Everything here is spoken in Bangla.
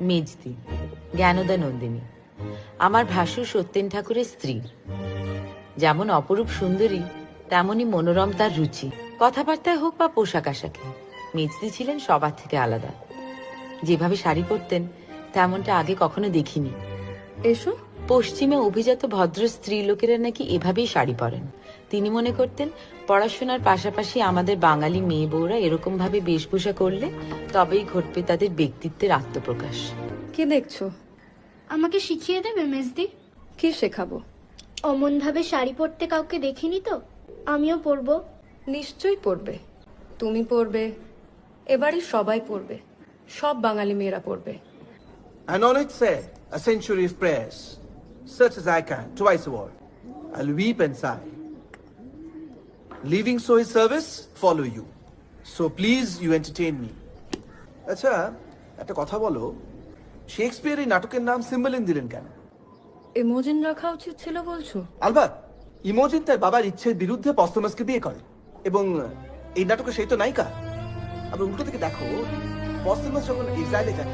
মেজদি, জ্ঞানদা নন্দিনী, আমার ভাসুর সত্যেন ঠাকুরের স্ত্রী। যেমন অপরূপ সুন্দরী, তেমনই মনোরম তার রুচি, কথাবার্তায় হোক বা পোশাক আশাকে। মেজদি ছিলেন সবার থেকে আলাদা। যেভাবে শাড়ি পরতেন তেমনটা আগে কখনো দেখিনি। এসো। পশ্চিমে অভিজাত ভদ্র স্ত্রী লোকেরা নাকি এভাবেই শাড়ি পরেন। তিনি মনে করতেন পড়াশোনার পাশাপাশি আমাদের বাঙালি মেয়ে বউরা এরকম ভাবে বেশভূষা করলে তবেই ঘটবে তাদের ব্যক্তিত্বের আত্মপ্রকাশ। কি দেখছো? আমাকে শিখিয়ে দেবে মেজদি? কি শেখাবো? অমন ভাবে শাড়ি পরতে কাউকে দেখিনি তো, আমিও পরবো। নিশ্চয়ই পড়বে। তুমি পড়বে, এবারে সবাই পড়বে, সব বাঙালি মেয়েরা পড়বে। And on it said, a century of prayers, such as I can, twice a word. I'll weep and sigh. Leaving so his service, follow you. So please you entertain me. আচ্ছা, একটা কথা বলো, শেক্সপিয়ার এই নাটকের নাম সিম্বলিন দিলেন কেন? ইমোজিন রাখা উচিত ছিল বলছো? আলবাত, ইমোজিন তার বাবার ইচ্ছের বিরুদ্ধে পস্তমাসকে বিয়ে করে, এবং এই নাটকে সেই তো নায়িকা। আবার উল্টো থেকে দেখো, পস্তমাস যখন এক্সাইলে যায়